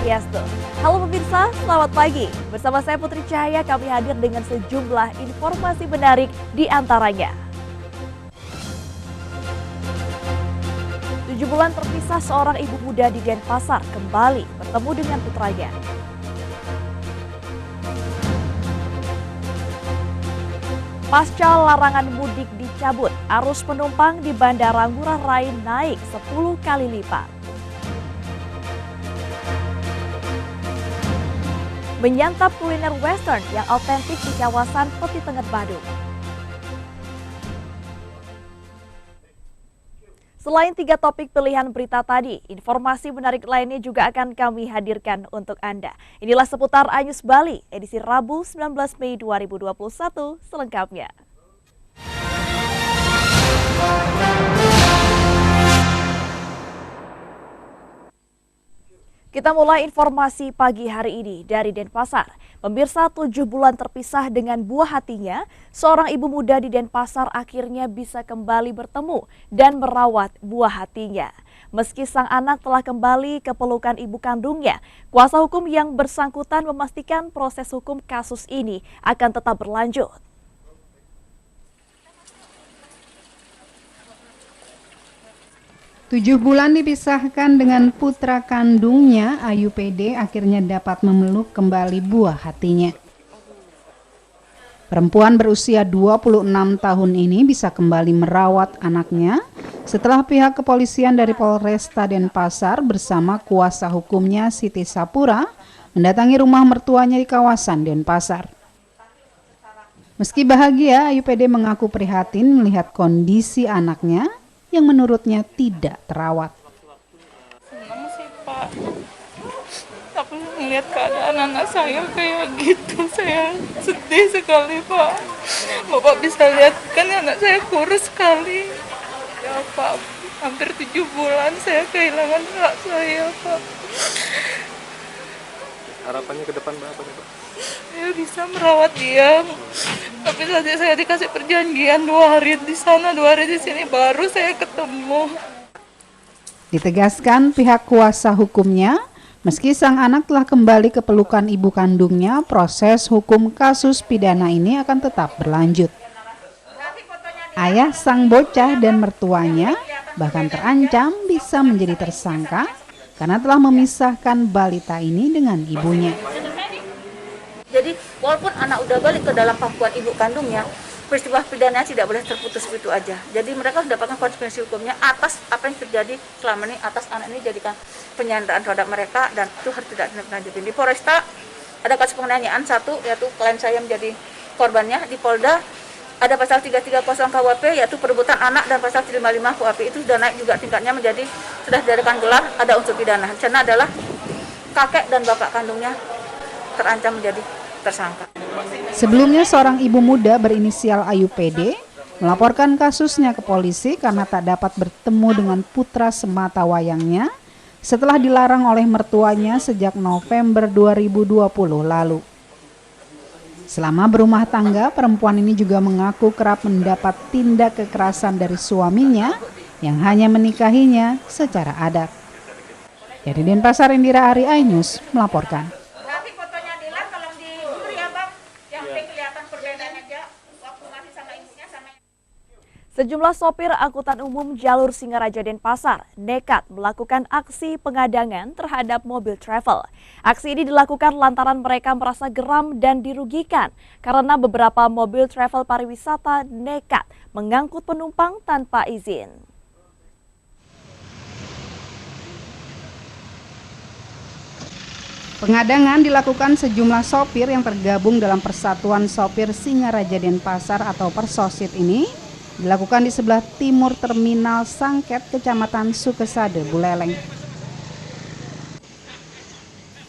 Swastiastu. Halo pemirsa, selamat pagi. Bersama saya Putri Cahaya, kami hadir dengan sejumlah informasi menarik di antaranya. 7 bulan terpisah, seorang ibu muda di Denpasar kembali bertemu dengan putranya. Pasca larangan mudik dicabut, arus penumpang di Bandara Ngurah Rai naik 10 kali lipat. Menyantap kuliner western yang autentik di kawasan Peti Tengah Badung. Selain 3 topik pilihan berita tadi, informasi menarik lainnya juga akan kami hadirkan untuk Anda. Inilah seputar Anyus Bali, edisi Rabu 19 Mei 2021, selengkapnya. Kita mulai informasi pagi hari ini dari Denpasar. Pemirsa, 7 bulan terpisah dengan buah hatinya, seorang ibu muda di Denpasar akhirnya bisa kembali bertemu dan merawat buah hatinya. Meski sang anak telah kembali ke pelukan ibu kandungnya, kuasa hukum yang bersangkutan memastikan proses hukum kasus ini akan tetap berlanjut. Tujuh bulan dipisahkan dengan putra kandungnya, Ayu PD akhirnya dapat memeluk kembali buah hatinya. Perempuan berusia 26 tahun ini bisa kembali merawat anaknya setelah pihak kepolisian dari Polresta Denpasar bersama kuasa hukumnya Siti Sapura mendatangi rumah mertuanya di kawasan Denpasar. Meski bahagia, Ayu PD mengaku prihatin melihat kondisi anaknya yang menurutnya tidak terawat. Senang sih Pak, tapi melihat keadaan anak saya kayak gitu, saya sedih sekali Pak. Bapak bisa lihat kan anak saya kurus sekali. Ya Pak, hampir 7 bulan saya kehilangan anak saya Pak. Harapannya ke depan apa nih Pak? Saya bisa merawat dia, tapi tadi saya dikasih perjanjian 2 hari di sana, 2 hari di sini, baru saya ketemu. Ditegaskan pihak kuasa hukumnya, meski sang anak telah kembali ke pelukan ibu kandungnya, proses hukum kasus pidana ini akan tetap berlanjut. Ayah sang bocah dan mertuanya bahkan terancam bisa menjadi tersangka karena telah memisahkan balita ini dengan ibunya. Jadi walaupun anak udah balik ke dalam pangkuan ibu kandungnya, peristiwa pidana tidak boleh terputus begitu aja. Jadi mereka harus mendapatkan konsekuensi hukumnya atas apa yang terjadi selama ini, atas anak ini jadikan penyanderaan terhadap mereka, dan itu harus tidak dilanjutin. Di Polresta ada kasus penganiayaan 1, yaitu klien saya menjadi korbannya. Di Polda ada pasal 330 KUHP, yaitu perebutan anak, dan pasal 355 KUHP itu sudah naik juga tingkatnya menjadi sudah didadakan gelar, ada unsur pidana. Di sana adalah kakek dan bapak kandungnya terancam menjadi tersangka. Sebelumnya seorang ibu muda berinisial Ayu PD melaporkan kasusnya ke polisi karena tak dapat bertemu dengan putra sematawayangnya setelah dilarang oleh mertuanya sejak November 2020 lalu. Selama berumah tangga, perempuan ini juga mengaku kerap mendapat tindak kekerasan dari suaminya yang hanya menikahinya secara adat. Dari Denpasar, Indira Ari, iNews melaporkan. Sejumlah sopir angkutan umum jalur Singaraja Denpasar nekat melakukan aksi pengadangan terhadap mobil travel. Aksi ini dilakukan lantaran mereka merasa geram dan dirugikan karena beberapa mobil travel pariwisata nekat mengangkut penumpang tanpa izin. Pengadangan dilakukan sejumlah sopir yang tergabung dalam Persatuan Sopir Singaraja Denpasar atau Persosit ini dilakukan di sebelah timur Terminal Sangket, Kecamatan Sukesade, Buleleng.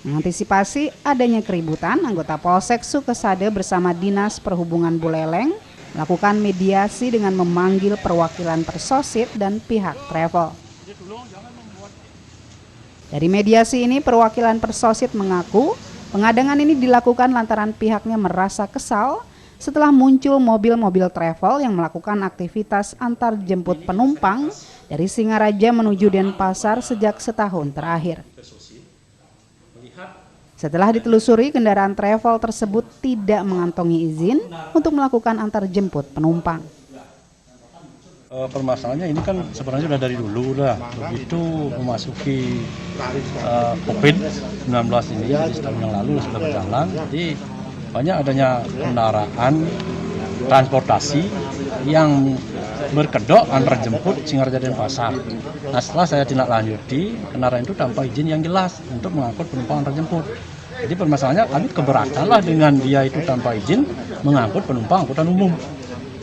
Mengantisipasi adanya keributan, anggota Polsek Sukesade bersama Dinas Perhubungan Buleleng melakukan mediasi dengan memanggil perwakilan Persosit dan pihak travel. Dari mediasi ini, perwakilan Persosit mengaku pengadangan ini dilakukan lantaran pihaknya merasa kesal setelah muncul mobil-mobil travel yang melakukan aktivitas antar jemput penumpang dari Singaraja menuju Denpasar sejak setahun terakhir. Setelah ditelusuri, kendaraan travel tersebut tidak mengantongi izin untuk melakukan antar jemput penumpang. Permasalahannya ini kan sebenarnya sudah dari dulu begitu memasuki COVID-19 ini, jadi setahun yang lalu sudah berjalan, jadi banyak adanya kendaraan transportasi yang berkedok antar jemput Singaraja Denpasar. Nah, setelah saya tindak lanjuti, kendaraan itu tanpa izin yang jelas untuk mengangkut penumpang antar jemput. Jadi permasalahannya kami keberatan lah dengan dia itu tanpa izin mengangkut penumpang angkutan umum.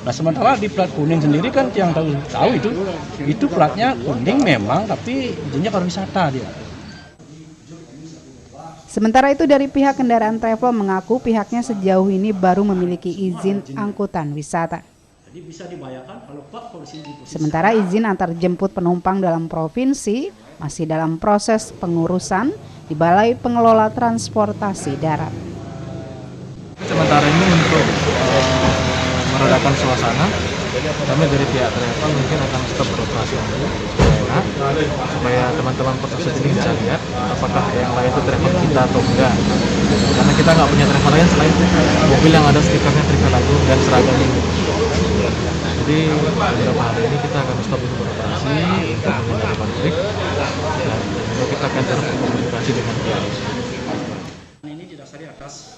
Nah, sementara di plat kuning sendiri kan yang tahu itu platnya kuning memang, tapi izinnya pariwisata dia. Sementara itu dari pihak kendaraan travel mengaku pihaknya sejauh ini baru memiliki izin angkutan wisata. Sementara izin antar jemput penumpang dalam provinsi masih dalam proses pengurusan di Balai Pengelola Transportasi Darat. Sementara ini untuk meredakan suasana, kami dari pihak travel mungkin akan stop beroperasi dulu supaya teman-teman perusahaan ini bisa lihat apakah yang lain itu travel kita atau enggak. Karena kita nggak punya travel lain selain mobil yang ada stikernya Travel Agung dan seragam ini. Jadi beberapa hari ini kita akan stop untuk beroperasi untuk menghindari konflik dan kita akan terus berkomunikasi dengan pihak.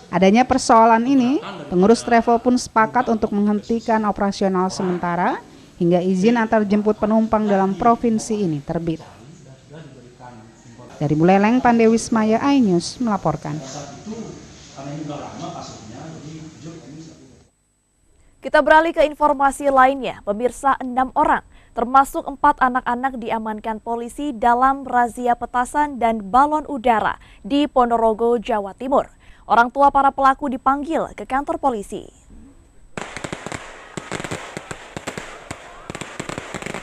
Adanya persoalan ini, pengurus travel pun sepakat untuk menghentikan operasional sementara hingga izin antar jemput penumpang dalam provinsi ini terbit. Dari Buleleng, Pandewismaya, iNews melaporkan. Kita beralih ke informasi lainnya. Pemirsa, 6 orang, termasuk 4 anak-anak diamankan polisi dalam razia petasan dan balon udara di Ponorogo, Jawa Timur. Orang tua para pelaku dipanggil ke kantor polisi.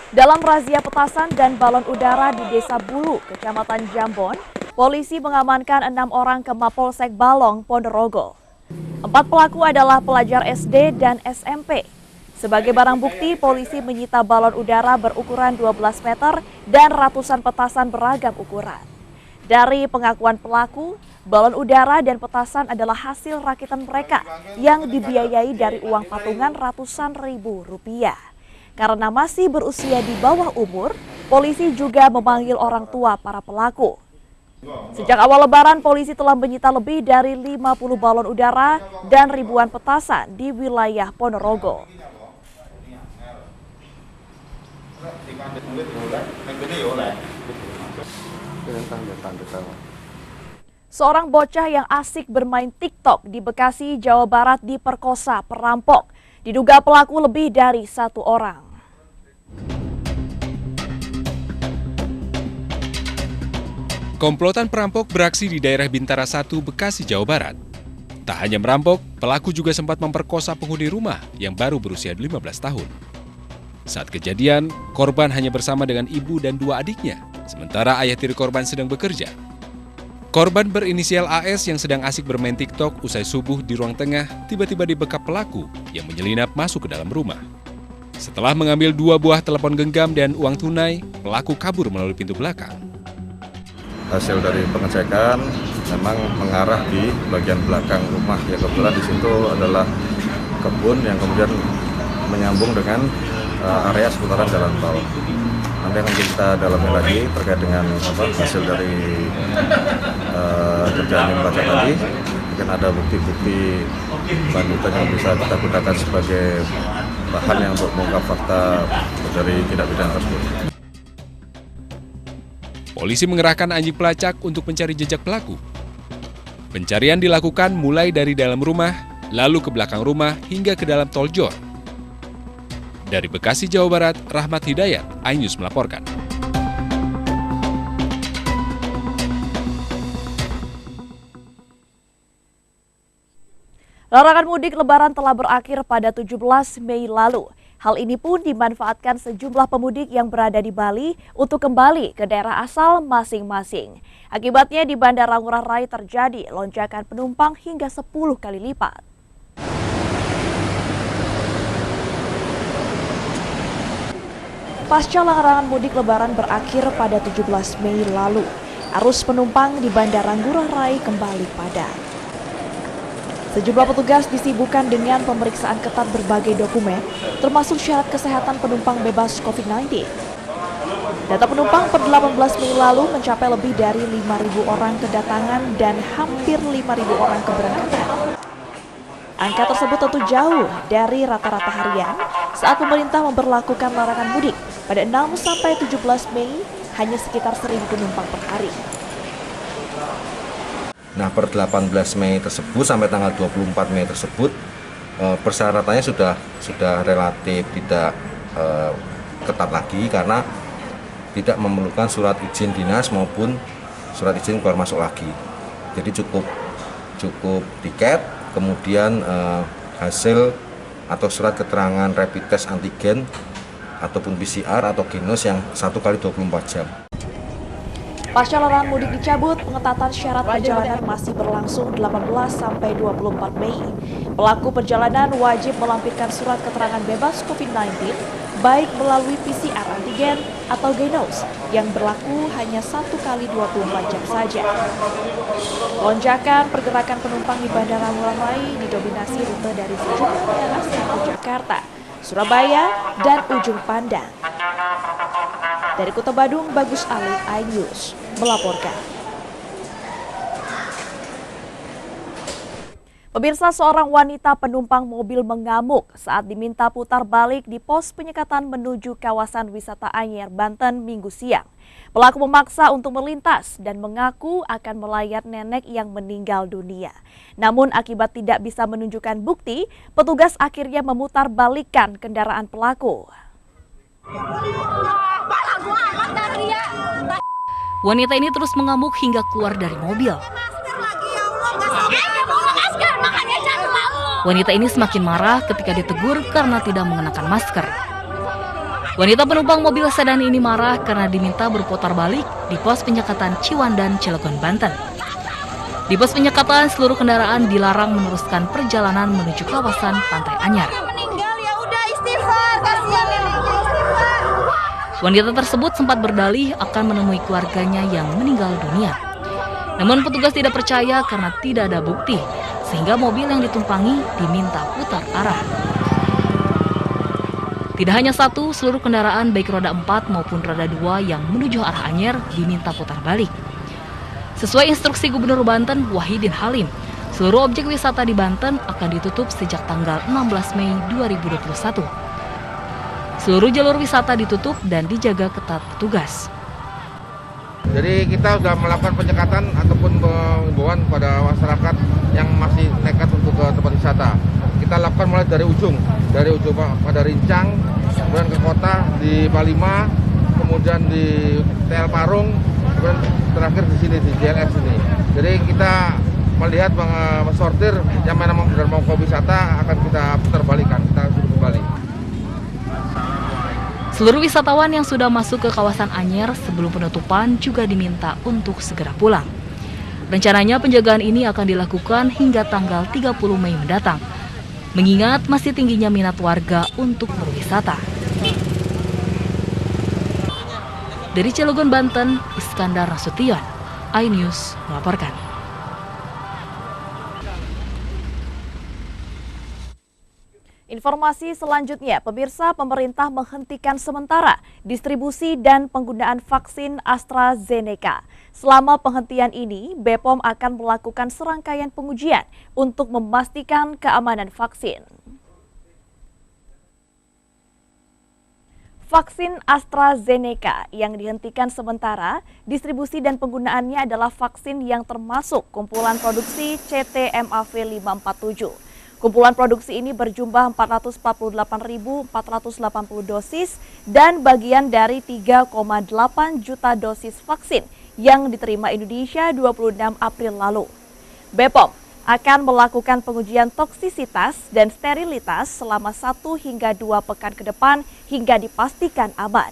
Dalam razia petasan dan balon udara di Desa Bulu, Kecamatan Jambon, polisi mengamankan 6 orang ke Mapolsek Balong, Ponorogo. 4 pelaku adalah pelajar SD dan SMP. Sebagai barang bukti, polisi menyita balon udara berukuran 12 meter dan ratusan petasan beragam ukuran. Dari pengakuan pelaku, balon udara dan petasan adalah hasil rakitan mereka yang dibiayai dari uang patungan ratusan ribu rupiah. Karena masih berusia di bawah umur, polisi juga memanggil orang tua para pelaku. Sejak awal Lebaran, polisi telah menyita lebih dari 50 balon udara dan ribuan petasan di wilayah Ponorogo. Seorang bocah yang asik bermain TikTok di Bekasi, Jawa Barat diperkosa perampok. Diduga pelaku lebih dari 1 orang. Komplotan perampok beraksi di daerah Bintara 1, Bekasi, Jawa Barat. Tak hanya merampok, pelaku juga sempat memperkosa penghuni rumah yang baru berusia 15 tahun. Saat kejadian, korban hanya bersama dengan ibu dan 2 adiknya, sementara ayah tiri korban sedang bekerja. Korban berinisial AS yang sedang asik bermain TikTok usai subuh di ruang tengah tiba-tiba dibekap pelaku yang menyelinap masuk ke dalam rumah. Setelah mengambil 2 buah telepon genggam dan uang tunai, pelaku kabur melalui pintu belakang. Hasil dari pengecekan memang mengarah di bagian belakang rumah, ya kebetulan di situ adalah kebun yang kemudian menyambung dengan area seputaran jalan tol. Nanti akan kita dalami lagi terkait dengan hasil dari kerjaan yang baca tadi. Mungkin ada bukti-bukti lanjutan yang bisa kita gunakan sebagai bahan yang untuk mengungkap fakta dari tindak pidana tersebut. Polisi mengerahkan anjing pelacak untuk mencari jejak pelaku. Pencarian dilakukan mulai dari dalam rumah, lalu ke belakang rumah hingga ke dalam tol Jor. Dari Bekasi, Jawa Barat, Rahmat Hidayat, iNews melaporkan. Larangan mudik Lebaran telah berakhir pada 17 Mei lalu. Hal ini pun dimanfaatkan sejumlah pemudik yang berada di Bali untuk kembali ke daerah asal masing-masing. Akibatnya di Bandara Ngurah Rai terjadi lonjakan penumpang hingga 10 kali lipat. Pasca larangan mudik Lebaran berakhir pada 17 Mei lalu, arus penumpang di Bandara Ngurah Rai kembali padat. Sejumlah petugas disibukkan dengan pemeriksaan ketat berbagai dokumen, termasuk syarat kesehatan penumpang bebas COVID-19. Data penumpang per 18 Mei lalu mencapai lebih dari 5.000 orang kedatangan dan hampir 5.000 orang keberangkatan. Angka tersebut tentu jauh dari rata-rata harian saat pemerintah memberlakukan larangan mudik pada 6 sampai 17 Mei hanya sekitar 1.000 penumpang per hari. Nah, per 18 Mei tersebut sampai tanggal 24 Mei tersebut persyaratannya sudah relatif tidak ketat lagi karena tidak memerlukan surat izin dinas maupun surat izin keluar masuk lagi. Jadi cukup tiket, kemudian hasil atau surat keterangan rapid test antigen ataupun PCR atau Genos yang 1 kali 24 jam. Pasca larangan mudik dicabut, pengetatan syarat perjalanan masih berlangsung 18 sampai 24 Mei. Pelaku perjalanan wajib melampirkan surat keterangan bebas COVID-19 baik melalui PCR antigen atau Genos yang berlaku hanya 1 kali 24 jam saja. Lonjakan pergerakan penumpang di Bandara Ngurah Rai didominasi rute dari sejumlah daerah seperti Jakarta, Surabaya, dan Ujung Pandang. Dari Kota Badung, Bagus Ali, iNews melaporkan. Pemirsa, seorang wanita penumpang mobil mengamuk saat diminta putar balik di pos penyekatan menuju kawasan wisata Anyer, Banten, Minggu siang. Pelaku memaksa untuk melintas dan mengaku akan melayat nenek yang meninggal dunia. Namun akibat tidak bisa menunjukkan bukti, petugas akhirnya memutar balikan kendaraan pelaku. Wanita ini terus mengamuk hingga keluar dari mobil. Wanita ini semakin marah ketika ditegur karena tidak mengenakan masker. Wanita penumpang mobil sedan ini marah karena diminta berputar balik di pos penyekatan Ciwandan, Cilegon, Banten. Di pos penyekatan, seluruh kendaraan dilarang meneruskan perjalanan menuju kawasan Pantai Anyar. Wanita tersebut sempat berdalih akan menemui keluarganya yang meninggal dunia. Namun petugas tidak percaya karena tidak ada bukti, sehingga mobil yang ditumpangi diminta putar arah. Tidak hanya satu, seluruh kendaraan baik roda 4 maupun roda 2 yang menuju arah Anyer diminta putar balik. Sesuai instruksi Gubernur Banten Wahidin Halim, seluruh objek wisata di Banten akan ditutup sejak tanggal 16 Mei 2021. Seluruh jalur wisata ditutup dan dijaga ketat petugas. Jadi kita sudah melakukan penyekatan ataupun penghimbauan pada masyarakat yang masih nekat untuk ke tempat wisata. Kita lakukan mulai dari ujung pada Rincang, kemudian ke kota di Palima, kemudian di TL Parung, kemudian terakhir di sini di JLS ini. Jadi kita melihat mensortir yang memang benar mau ke wisata akan kita putar balikan, kita suruh kembali. Seluruh wisatawan yang sudah masuk ke kawasan Anyer sebelum penutupan juga diminta untuk segera pulang. Rencananya penjagaan ini akan dilakukan hingga tanggal 30 Mei mendatang, mengingat masih tingginya minat warga untuk berwisata. Dari Cilegon, Banten, Iskandar Nasution, iNews melaporkan. Informasi selanjutnya, pemirsa, pemerintah menghentikan sementara distribusi dan penggunaan vaksin AstraZeneca. Selama penghentian ini, BPOM akan melakukan serangkaian pengujian untuk memastikan keamanan vaksin. Vaksin AstraZeneca yang dihentikan sementara, distribusi dan penggunaannya adalah vaksin yang termasuk kumpulan produksi CT-MAV 547. Kumpulan produksi ini berjumlah 448.480 dosis dan bagian dari 3,8 juta dosis vaksin yang diterima Indonesia 26 April lalu. BPOM akan melakukan pengujian toksisitas dan sterilitas selama 1 hingga 2 pekan ke depan hingga dipastikan aman.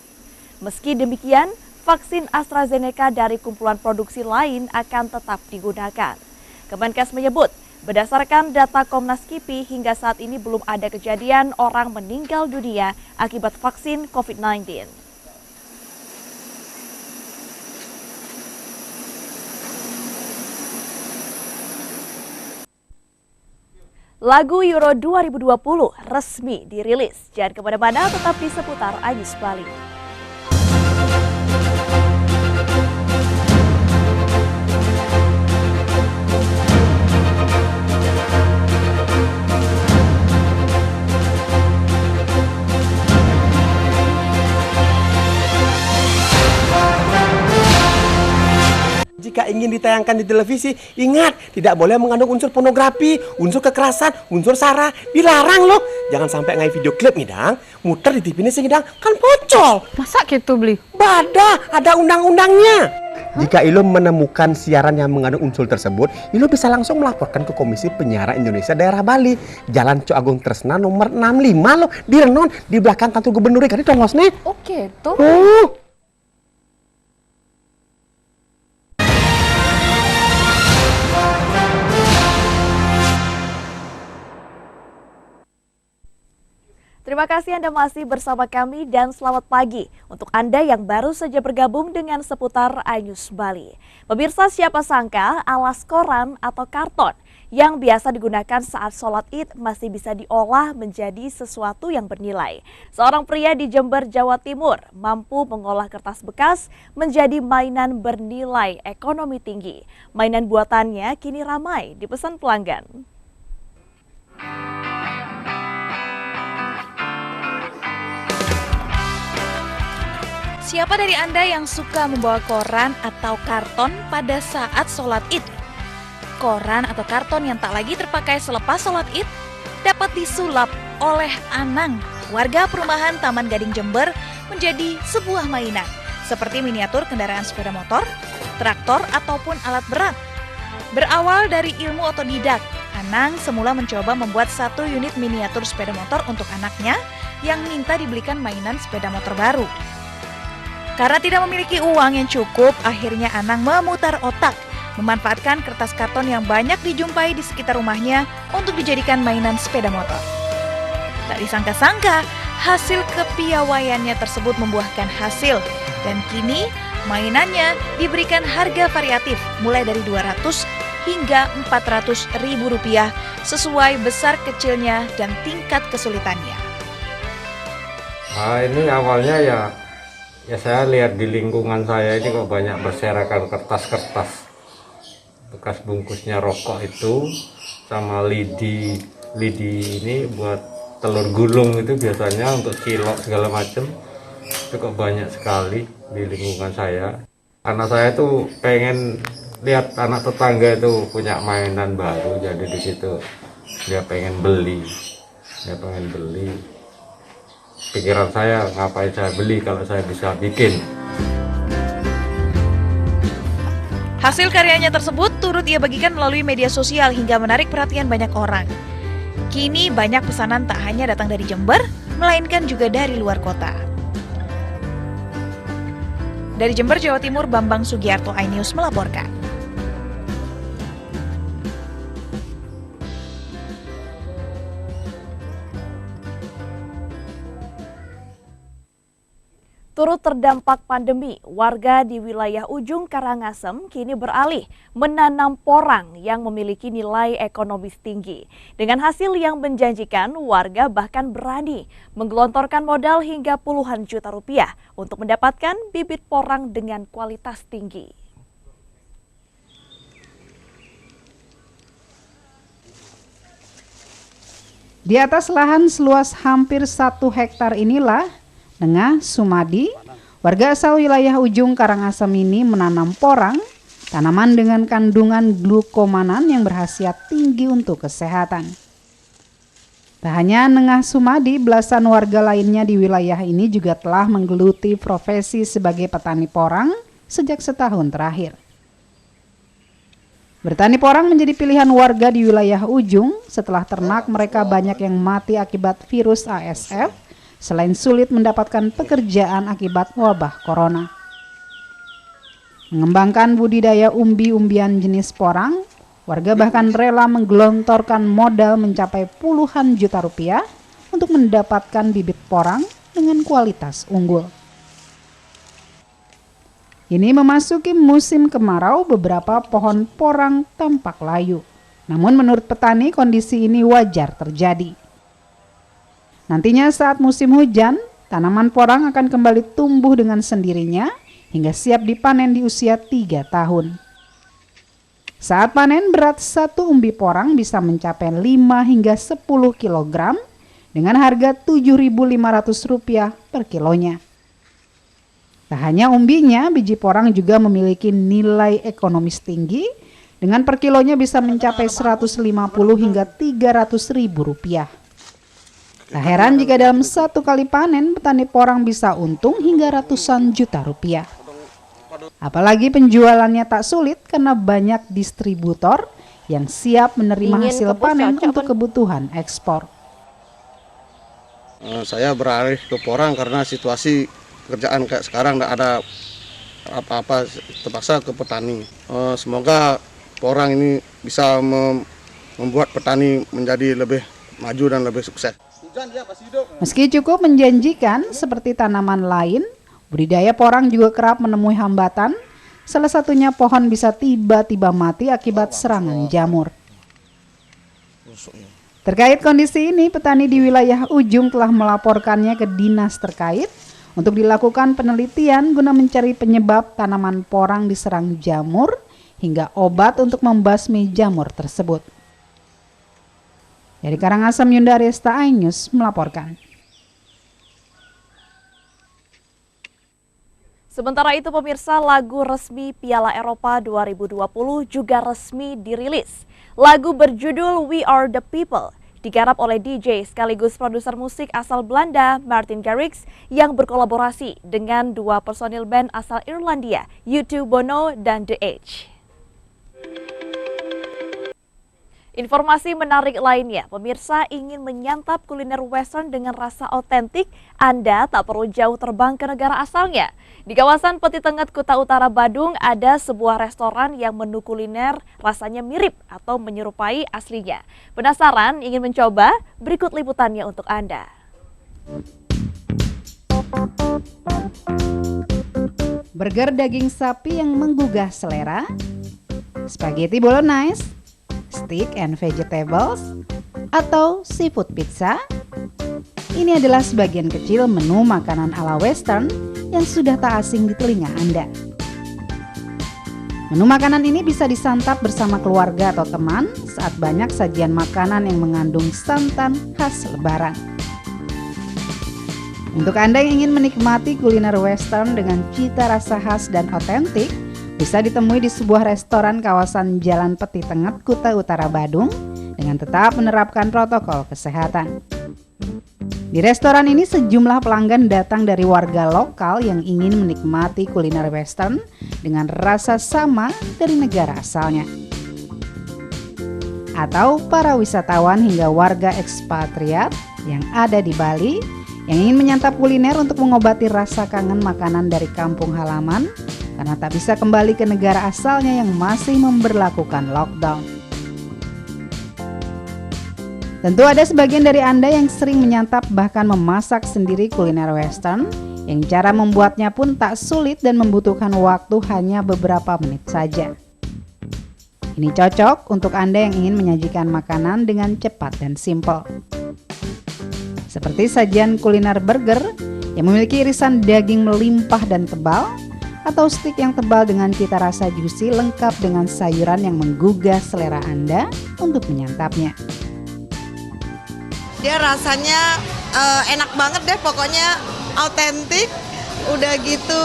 Meski demikian, vaksin AstraZeneca dari kumpulan produksi lain akan tetap digunakan. Kemenkes menyebut, berdasarkan data Komnas KIPI, hingga saat ini belum ada kejadian orang meninggal dunia akibat vaksin COVID-19. Lagu Euro 2020 resmi dirilis. Jangan kemana-mana, tetap di seputar Anyus Bali. Jika ingin ditayangkan di televisi, ingat, tidak boleh mengandung unsur pornografi, unsur kekerasan, unsur sara, dilarang loh. Jangan sampai ngai video klip nih, Dang. Muter di TV ini segidang, kan pocol. Masa gitu beli? Bada, ada undang-undangnya. Jika Ilo menemukan siaran yang mengandung unsur tersebut, Ilo bisa langsung melaporkan ke Komisi Penyiaran Indonesia Daerah Bali. Jalan Cok Agung Tresna nomor 65 loh, di Renon, di belakang kantor gubernur Kali Tongosne. Oke, tuh. Terima kasih Anda masih bersama kami dan selamat pagi untuk Anda yang baru saja bergabung dengan seputar Anyus Bali. Pemirsa, siapa sangka alas koran atau karton yang biasa digunakan saat sholat Id masih bisa diolah menjadi sesuatu yang bernilai. Seorang pria di Jember, Jawa Timur mampu mengolah kertas bekas menjadi mainan bernilai ekonomi tinggi. Mainan buatannya kini ramai dipesan pelanggan. Siapa dari Anda yang suka membawa koran atau karton pada saat sholat Id? Koran atau karton yang tak lagi terpakai selepas sholat Id dapat disulap oleh Anang, warga perumahan Taman Gading Jember, menjadi sebuah mainan seperti miniatur kendaraan sepeda motor, traktor, ataupun alat berat. Berawal dari ilmu otodidak, Anang semula mencoba membuat 1 unit miniatur sepeda motor untuk anaknya yang minta dibelikan mainan sepeda motor baru. Karena tidak memiliki uang yang cukup, akhirnya Anang memutar otak, memanfaatkan kertas karton yang banyak dijumpai di sekitar rumahnya untuk dijadikan mainan sepeda motor. Tak disangka-sangka, hasil kepiawaiannya tersebut membuahkan hasil, dan kini mainannya diberikan harga variatif mulai dari 200 hingga 400 ribu rupiah sesuai besar kecilnya dan tingkat kesulitannya. Ini awalnya ya saya lihat di lingkungan saya ini kok banyak berserakan kertas-kertas bekas bungkusnya rokok itu, sama lidi ini buat telur gulung itu biasanya untuk cilok segala macam, itu kok banyak sekali di lingkungan saya. Karena saya tuh pengen lihat anak tetangga itu punya mainan baru, jadi di situ dia pengen beli. Pikiran saya, ngapain saya beli kalau saya bisa bikin. Hasil karyanya tersebut turut ia bagikan melalui media sosial hingga menarik perhatian banyak orang. Kini banyak pesanan tak hanya datang dari Jember, melainkan juga dari luar kota. Dari Jember, Jawa Timur, Bambang Sugiarto, iNews melaporkan. Turut terdampak pandemi, warga di wilayah ujung Karangasem kini beralih menanam porang yang memiliki nilai ekonomis tinggi. Dengan hasil yang menjanjikan, warga bahkan berani menggelontorkan modal hingga puluhan juta rupiah untuk mendapatkan bibit porang dengan kualitas tinggi. Di atas lahan seluas hampir 1 hektar inilah Nengah Sumadi, warga asal wilayah ujung Karangasem ini menanam porang, tanaman dengan kandungan glukomanan yang berkhasiat tinggi untuk kesehatan. Tak hanya Nengah Sumadi, belasan warga lainnya di wilayah ini juga telah menggeluti profesi sebagai petani porang sejak setahun terakhir. Bertani porang menjadi pilihan warga di wilayah ujung setelah ternak mereka banyak yang mati akibat virus ASF, selain sulit mendapatkan pekerjaan akibat wabah corona. Mengembangkan budidaya umbi-umbian jenis porang, warga bahkan rela menggelontorkan modal mencapai puluhan juta rupiah untuk mendapatkan bibit porang dengan kualitas unggul. Ini memasuki musim kemarau, beberapa pohon porang tampak layu. Namun menurut petani kondisi ini wajar terjadi. Nantinya saat musim hujan, tanaman porang akan kembali tumbuh dengan sendirinya hingga siap dipanen di usia 3 tahun. Saat panen berat satu umbi porang bisa mencapai 5 hingga 10 kg dengan harga Rp7.500 per kilonya. Tak hanya umbinya, biji porang juga memiliki nilai ekonomis tinggi dengan per kilonya bisa mencapai Rp150 hingga Rp300.000. Tak heran jika dalam satu kali panen petani porang bisa untung hingga ratusan juta rupiah. Apalagi penjualannya tak sulit karena banyak distributor yang siap menerima hasil panen untuk kebutuhan ekspor. Saya beralih ke porang karena situasi pekerjaan kayak sekarang tidak ada apa-apa, terpaksa ke petani. Semoga porang ini bisa membuat petani menjadi lebih maju dan lebih sukses. Meski cukup menjanjikan seperti tanaman lain, budidaya porang juga kerap menemui hambatan. Salah satunya pohon bisa tiba-tiba mati akibat serangan jamur. Terkait kondisi ini, petani di wilayah Ujung telah melaporkannya ke dinas terkait untuk dilakukan penelitian guna mencari penyebab tanaman porang diserang jamur hingga obat untuk membasmi jamur tersebut. Dari Karangasem, Yunda Arista, iNews melaporkan. Sementara itu pemirsa, lagu resmi Piala Eropa 2020 juga resmi dirilis. Lagu berjudul We Are The People digarap oleh DJ sekaligus produser musik asal Belanda Martin Garrix yang berkolaborasi dengan dua personil band asal Irlandia, U2, Bono, dan The Edge. Informasi menarik lainnya, pemirsa ingin menyantap kuliner western dengan rasa otentik, Anda tak perlu jauh terbang ke negara asalnya. Di kawasan Peti Tengah, Kuta Utara, Badung, ada sebuah restoran yang menu kuliner rasanya mirip atau menyerupai aslinya. Penasaran ingin mencoba? Berikut liputannya untuk Anda. Burger daging sapi yang menggugah selera, spaghetti bolognese, steak and vegetables, atau seafood pizza. Ini adalah sebagian kecil menu makanan ala western yang sudah tak asing di telinga Anda. Menu makanan ini bisa disantap bersama keluarga atau teman saat banyak sajian makanan yang mengandung santan khas Lebaran. Untuk Anda yang ingin menikmati kuliner western dengan cita rasa khas dan otentik, bisa ditemui di sebuah restoran kawasan Jalan Peti Tengah, Kuta Utara, Badung, dengan tetap menerapkan protokol kesehatan. Di restoran ini sejumlah pelanggan datang dari warga lokal yang ingin menikmati kuliner western dengan rasa sama dari negara asalnya. Atau para wisatawan hingga warga ekspatriat yang ada di Bali yang ingin menyantap kuliner untuk mengobati rasa kangen makanan dari kampung halaman karena tak bisa kembali ke negara asalnya yang masih memberlakukan lockdown. Tentu ada sebagian dari Anda yang sering menyantap bahkan memasak sendiri kuliner western yang cara membuatnya pun tak sulit dan membutuhkan waktu hanya beberapa menit saja. Ini cocok untuk Anda yang ingin menyajikan makanan dengan cepat dan simpel. Seperti sajian kuliner burger yang memiliki irisan daging melimpah dan tebal, atau steak yang tebal dengan cita rasa juicy lengkap dengan sayuran yang menggugah selera Anda untuk menyantapnya. Dia rasanya enak banget deh, pokoknya autentik. Udah gitu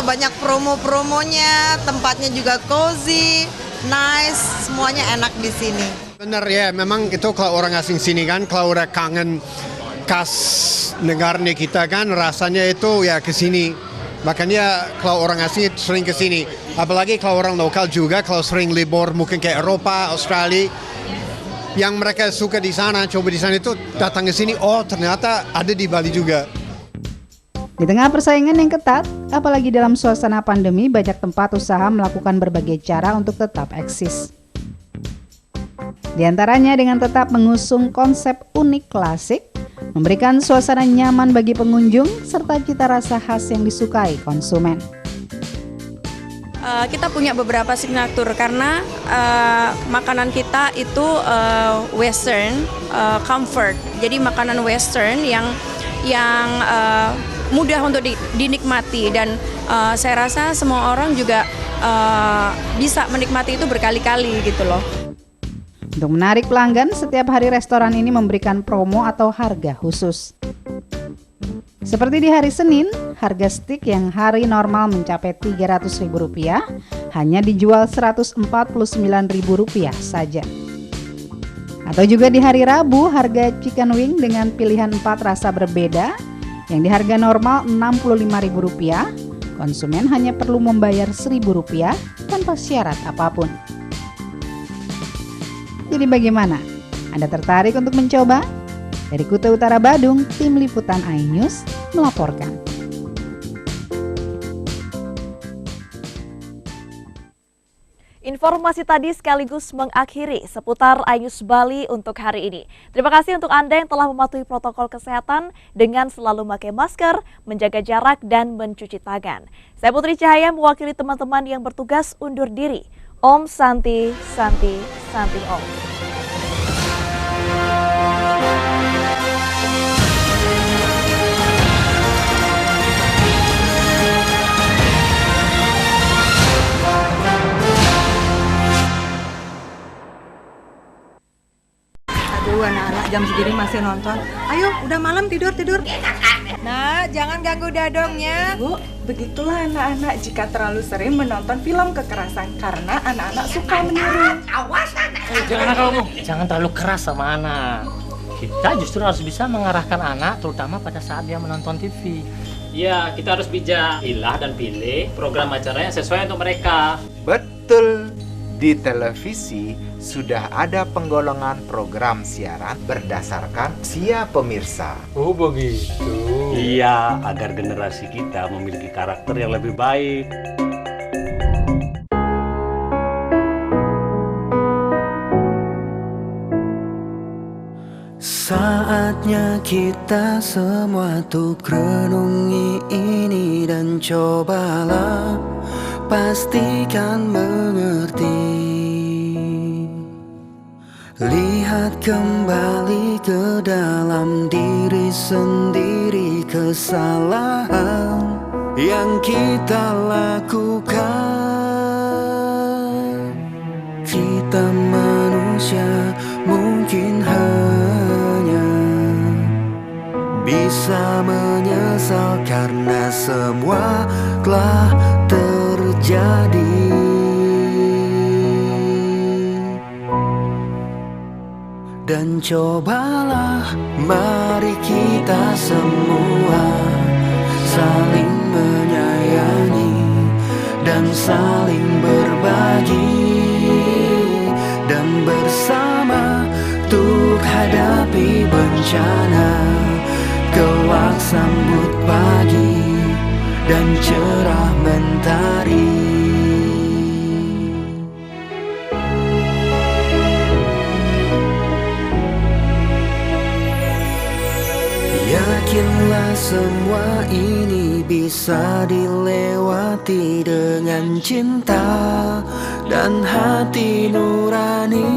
banyak promo-promonya, tempatnya juga cozy, nice, semuanya enak di sini. Bener ya, memang itu kalau orang asing sini kan, kalau udah kangen khas negaranya kita kan, rasanya itu ya ke sini. Makanya kalau orang asing sering ke sini. Apalagi kalau orang lokal juga, kalau sering libur mungkin ke Eropa, Australia, yang mereka suka di sana, coba di sana itu datang ke sini, oh ternyata ada di Bali juga. Di tengah persaingan yang ketat, apalagi dalam suasana pandemi, banyak tempat usaha melakukan berbagai cara untuk tetap eksis. Di antaranya dengan tetap mengusung konsep unik klasik, memberikan suasana nyaman bagi pengunjung, serta cita rasa khas yang disukai konsumen. Kita punya beberapa signatur karena makanan kita itu Western comfort. Jadi makanan Western yang mudah untuk dinikmati dan saya rasa semua orang juga bisa menikmati itu berkali-kali gitu loh. Untuk menarik pelanggan, setiap hari restoran ini memberikan promo atau harga khusus. Seperti di hari Senin, harga stik yang hari normal mencapai Rp300.000 hanya dijual Rp149.000 saja. Atau juga di hari Rabu, harga chicken wing dengan pilihan 4 rasa berbeda yang di harga normal Rp65.000, konsumen hanya perlu membayar Rp1.000 tanpa syarat apapun. Jadi bagaimana? Anda tertarik untuk mencoba? Dari Kuta Utara Badung, Tim Liputan iNews melaporkan. Informasi tadi sekaligus mengakhiri seputar iNews Bali untuk hari ini. Terima kasih untuk Anda yang telah mematuhi protokol kesehatan dengan selalu memakai masker, menjaga jarak, dan mencuci tangan. Saya Putri Cahaya mewakili teman-teman yang bertugas undur diri. Om Santi, Santi, Santi Om. Aduh, anak-anak jam segini masih nonton. Ayo, udah malam tidur. Nah, jangan ganggu dadongnya. Bu, begitulah anak-anak jika terlalu sering menonton film kekerasan karena anak-anak suka meniru. Awas anak. Jangan kamu, jangan terlalu keras sama anak. Kita justru harus bisa mengarahkan anak, terutama pada saat dia menonton TV. Iya, kita harus bijak, pilih dan pilih program acara yang sesuai untuk mereka. Betul. Di televisi sudah ada penggolongan program siaran berdasarkan usia pemirsa. Oh begitu. Iya, agar generasi kita memiliki karakter yang lebih baik. Saatnya kita semua tuh renungi ini dan cobalah pastikan mengerti. Lihat kembali ke dalam diri sendiri kesalahan yang kita lakukan. Kita manusia mungkin hanya bisa menyesal karena semua telah terjadi. Dan cobalah mari kita semua saling menyayangi dan saling berbagi dan bersama untuk hadapi bencana. Kelak sambut pagi dan cerah mentari. Yakinlah semua ini bisa dilewati dengan cinta dan hati nurani.